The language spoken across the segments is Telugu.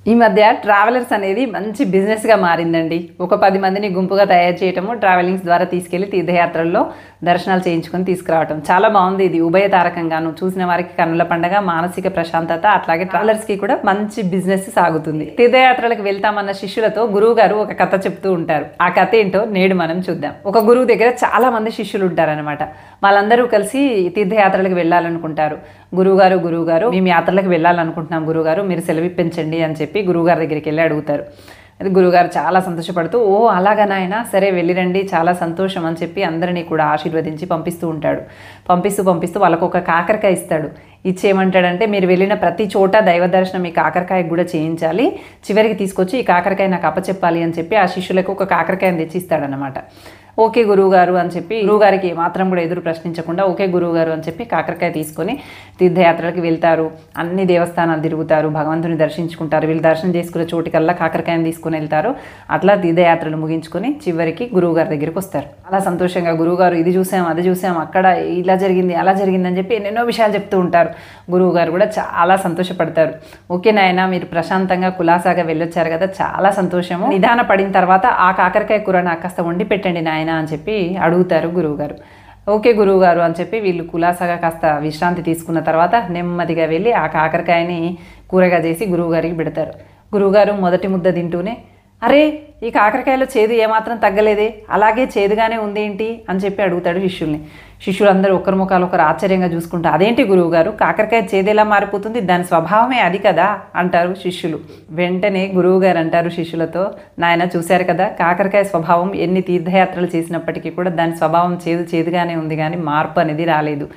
ఈ మధ్య ట్రావెలర్స్ అనేది మంచి బిజినెస్గా మారిందండి. ఒక 10 మందిని గుంపుగా తయారు చేయటము, ట్రావెలింగ్స్ ద్వారా తీసుకెళ్లి తీర్థయాత్రల్లో దర్శనాలు చేయించుకొని తీసుకురావటం చాలా బాగుంది. ఇది ఉభయతారకంగాను చూసిన వారికి కన్నుల పండగ, మానసిక ప్రశాంతత, అట్లాగే ట్రావెలర్స్కి కూడా మంచి బిజినెస్ సాగుతుంది. తీర్థయాత్రలకు వెళ్తామన్న శిష్యులతో గురువు గారు ఒక కథ చెప్తూ ఉంటారు. ఆ కథ ఏంటో నేడు మనం చూద్దాం. ఒక గురువు దగ్గర చాలా మంది శిష్యులు ఉంటారనమాట. వాళ్ళందరూ కలిసి తీర్థయాత్రలకు వెళ్ళాలనుకుంటారు. గురువుగారు మేము యాత్రలకు వెళ్ళాలనుకుంటున్నాం గురువుగారు, మీరు సెలవు ఇప్పించండి అని చెప్పి గురువుగారి దగ్గరికి వెళ్ళి అడుగుతారు. అది గురువుగారు చాలా సంతోషపడుతూ, ఓ అలాగా నాయనా, సరే వెళ్ళిరండి, చాలా సంతోషం అని చెప్పి అందరినీ కూడా ఆశీర్వదించి పంపిస్తూ ఉంటాడు. పంపిస్తూ వాళ్ళకు ఒక కాకరకాయ ఇస్తాడు. ఇచ్చేయమంటాడంటే, మీరు వెళ్ళిన ప్రతి చోట దైవ దర్శనం ఈ కాకరకాయకు కూడా చేయించాలి, చివరికి తీసుకొచ్చి ఈ కాకరకాయ నాకు అప్పచెప్పాలి అని చెప్పి ఆ శిష్యులకు ఒక కాకరకాయను తెచ్చిస్తాడనమాట. ఓకే గురువుగారు అని చెప్పి గురువుగారికి మాత్రం కూడా ఎదురు ప్రశ్నించకుండా ఓకే గురువుగారు అని చెప్పి కాకరకాయ తీసుకొని తీర్థయాత్రలకు వెళ్తారు. అన్ని దేవస్థానాలు తిరుగుతారు, భగవంతుని దర్శించుకుంటారు. వీళ్ళు దర్శనం చేసుకునే చోటికల్లా కాకరకాయను తీసుకుని వెళ్తారు. అట్లా తీర్థయాత్రలు ముగించుకొని చివరికి గురువుగారి దగ్గరికి వస్తారు. అలా సంతోషంగా గురువుగారు ఇది చూసాం, అది చూసాం, అక్కడ ఇలా జరిగింది, అలా జరిగింది అని చెప్పి ఎన్నెన్నో విషయాలు చెప్తూ ఉంటారు. గురువుగారు కూడా చాలా సంతోషపడతారు. ఓకే నాయన, మీరు ప్రశాంతంగా కులాసాగా వెళ్ళొచ్చారు కదా, చాలా సంతోషము. నిదాన పడిన తర్వాత ఆ కాకరకాయ కూర నాకు కాస్త వండి పెట్టండి నాయన అని చెప్పి అడుగుతారు గురువుగారు. ఓకే గురువుగారు అని చెప్పి వీళ్ళు కులాసాగా కాస్త విశ్రాంతి తీసుకున్న తర్వాత నెమ్మదిగా వెళ్ళి ఆ కాకరకాయని కూరగా చేసి గురువుగారికి పెడతారు. గురువుగారు మొదటి ముద్ద తింటూనే, అరే ఈ కాకరకాయలో చేదు ఏమాత్రం తగ్గలేదే, అలాగే చేదుగానే ఉంది ఏంటి అని చెప్పి అడుగుతాడు శిష్యుల్ని. శిష్యులందరూ ఒకరి ముఖాలు ఒకరు ఆశ్చర్యంగా చూసుకుంటూ, అదేంటి గురువుగారు, కాకరకాయ చేదేలా మారిపోతుంది, దాని స్వభావమే అది కదా అంటారు శిష్యులు. వెంటనే గురువుగారు అంటారు శిష్యులతో, నాయన చూశారు కదా, కాకరకాయ స్వభావం ఎన్ని తీర్థయాత్రలు చేసినప్పటికీ కూడా దాని స్వభావం చేదుగానే ఉంది, కానీ మార్పు అనేది రాలేదు.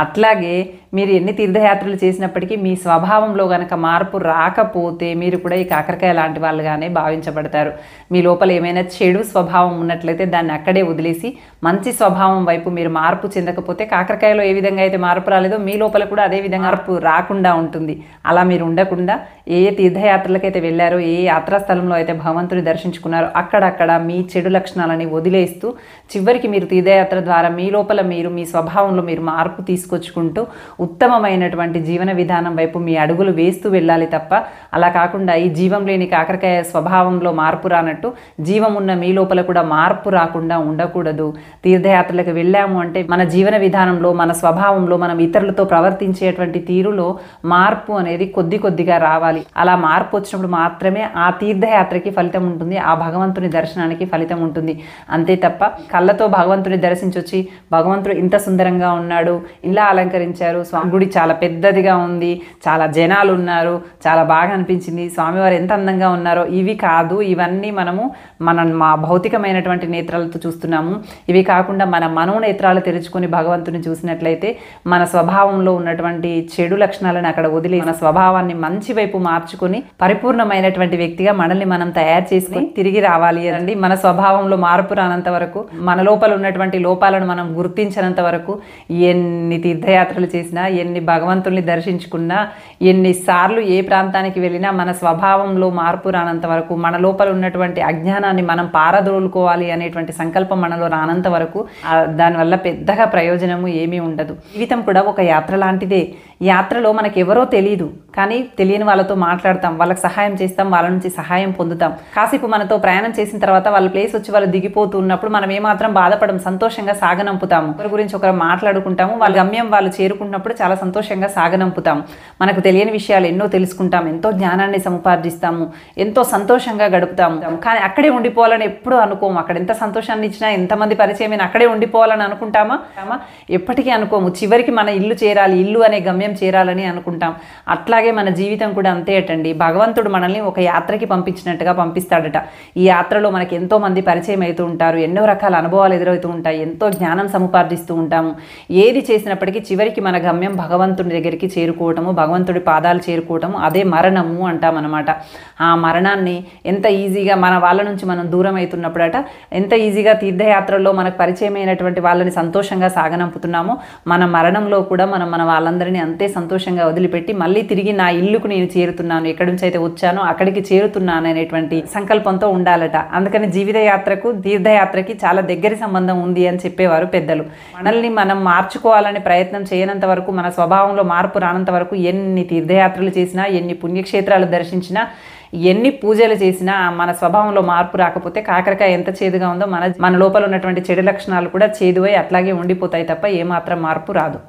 అట్లాగే మీరు ఎన్ని తీర్థయాత్రలు చేసినప్పటికీ మీ స్వభావంలో కనుక మార్పు రాకపోతే మీరు కూడా ఈ కాకరకాయ లాంటి వాళ్ళుగానే భావించబడతారు. మీ లోపల ఏమైనా చెడు స్వభావం ఉన్నట్లయితే దాన్ని అక్కడే వదిలేసి మంచి స్వభావం వైపు మీరు మార్పు చెందకపోతే కాకరకాయలో ఏ విధంగా అయితే మార్పు రాలేదో మీ లోపల కూడా అదే విధంగా మార్పు రాకుండా ఉంటుంది. అలా మీరు ఉండకుండా ఏ తీర్థయాత్రలకైతే వెళ్ళారో, ఏ యాత్రాస్థలంలో అయితే భగవంతుని దర్శించుకున్నారో అక్కడక్కడ మీ చెడు లక్షణాలని వదిలేస్తూ చివరికి మీరు తీర్థయాత్ర ద్వారా మీ లోపల మీరు మీ స్వభావంలో మీరు మార్పు తీసుకొచ్చుకుంటూ ఉత్తమమైనటువంటి జీవన విధానం వైపు మీ అడుగులు వేస్తూ వెళ్ళాలి తప్ప అలా కాకుండా ఈ జీవం లేని కాకరకాయ స్వభావంలో మార్పు రానట్టు జీవం ఉన్న మీ లోపల కూడా మార్పు రాకుండా ఉండకూడదు. తీర్థయాత్రలకు వెళ్ళాము అంటే మన జీవన విధానంలో, మన స్వభావంలో, మనం ఇతరులతో ప్రవర్తించేటువంటి తీరులో మార్పు అనేది కొద్దిగా రావాలి. అలా మార్పు వచ్చినప్పుడు మాత్రమే ఆ తీర్థయాత్రకి ఫలితం ఉంటుంది, ఆ భగవంతుని దర్శనానికి ఫలితం ఉంటుంది. అంతే తప్ప కళ్ళతో భగవంతుని దర్శించొచ్చి భగవంతుడు ఇంత సుందరంగా ఉన్నాడు, ఇలా అలంకరించారు, స్వామి గుడి చాలా పెద్దదిగా ఉంది, చాలా జనాలు ఉన్నారు, చాలా బాగా అనిపించింది, స్వామివారు ఎంత అందంగా ఉన్నారో, ఇవి కాదు. ఇవన్నీ మా భౌతికమైనటువంటి నేత్రాలతో చూస్తున్నాము. ఇవి కాకుండా మన మనోనేత్రాలు తెరుచుకొని భగవంతుని చూసినట్లయితే మన స్వభావంలో ఉన్నటువంటి చెడు లక్షణాలను అక్కడ వదిలి మన స్వభావాన్ని మంచి వైపు మార్చుకొని పరిపూర్ణమైనటువంటి వ్యక్తిగా మనల్ని మనం తయారు చేసుకుని తిరిగి రావాలి అండి. మన స్వభావంలో మార్పు రానంత వరకు, మన లోపల ఉన్నటువంటి లోపాలను మనం గుర్తించినంత వరకు ఎన్ని తీర్థయాత్రలు చేసినా, ఎన్ని భగవంతుల్ని దర్శించుకున్నా, ఎన్నిసార్లు ఏ ప్రాంతానికి వెళ్ళినా మన స్వభావంలో మార్పు రానంత వరకు, మన లోపల ఉన్నటువంటి అజ్ఞానాన్ని మనం పారదోలుకోవాలి అనేటువంటి సంకల్పం మనలో రానంత వరకు దానివల్ల పెద్దగా ప్రయోజనము ఏమీ ఉండదు. జీవితం కూడా ఒక యాత్ర లాంటిదే. యాత్రలో మనకు ఎవరో తెలియదు, కానీ తెలియని వాళ్ళతో మాట్లాడతాం, వాళ్ళకి సహాయం చేస్తాం, వాళ్ళ నుంచి సహాయం పొందుతాం. కాసేపు మనతో ప్రయాణం చేసిన తర్వాత వాళ్ళ ప్లేస్ వచ్చి వాళ్ళు దిగిపోతున్నప్పుడు మనం ఏమాత్రం బాధపడం, సంతోషంగా సాగనంపుతాము. ఒకరి గురించి ఒకరు మాట్లాడుకుంటాము, వాళ్ళ గమ్యం వాళ్ళు చేరుకున్నప్పుడు చాలా సంతోషంగా సాగనంపుతాము. మనకు తెలియని విషయాలు ఎన్నో తెలుసుకుంటాం, ఎంతో జ్ఞానాన్ని సముపార్జిస్తాము, ఎంతో సంతోషంగా గడుపుతాము. కానీ అక్కడే ఉండిపోవాలని ఎప్పుడూ అనుకోము. అక్కడ ఎంత సంతోషాన్ని ఇచ్చినా, ఎంతమంది పరిచయమైన అక్కడే ఉండిపోవాలని అనుకుంటామా? ఎప్పటికీ అనుకోము. చివరికి మన ఇల్లు చేరాలి, ఇల్లు అనే గమ్యం చేరాలని అనుకుంటాం. అట్లాగే మన జీవితం కూడా అంతే అటండి. భగవంతుడు మనల్ని ఒక యాత్రకి పంపించినట్టుగా పంపిస్తాడట. ఈ యాత్రలో మనకి ఎంతో మంది పరిచయం అవుతూ ఉంటారు, ఎన్నో రకాల అనుభవాలు ఎదురవుతూ ఉంటాయి, ఎంతో జ్ఞానం సముపార్జిస్తూ ఉంటాము. ఏది చేసినప్పటికీ చివరికి మన గమ్యం భగవంతుడి దగ్గరికి చేరుకోవటము, భగవంతుడి పాదాలు చేరుకోవటము, అదే మరణము అంటామన్నమాట. ఆ మరణాన్ని ఎంత ఈజీగా మన వాళ్ళ నుంచి మనం దూరం అవుతున్నప్పుడట ఎంత ఈజీగా తీర్థయాత్రల్లో మనకు పరిచయమైనటువంటి వాళ్ళని సంతోషంగా సాగనంపుతున్నామో మన మరణంలో కూడా మనం మన వాళ్ళందరినీ అంతే సంతోషంగా వదిలిపెట్టి మళ్ళీ తిరిగి నా ఇల్లుకు నేను చేరుతున్నాను, ఎక్కడి నుంచి అయితే వచ్చానో అక్కడికి చేరుతున్నాను అనేటువంటి సంకల్పంతో ఉండాలట. అందుకని జీవిత యాత్రకు తీర్థయాత్రకి చాలా దగ్గర సంబంధం ఉంది అని చెప్పేవారు పెద్దలు. మనల్ని మనం మార్చుకోవాలని ప్రయత్నం చేయనంత వరకు, మన స్వభావంలో మార్పు రానంత వరకు ఎన్ని తీర్థయాత్రలు చేసినా, ఎన్ని పుణ్యక్షేత్రాలు దర్శించినా, ఎన్ని పూజలు చేసినా మన స్వభావంలో మార్పు రాకపోతే కాకరకాయ ఎంత చేదుగా ఉందో మన లోపల ఉన్నటువంటి చెడు లక్షణాలు కూడా చేదువై అట్లాగే ఉండిపోతాయి తప్ప ఏమాత్రం మార్పు రాదు.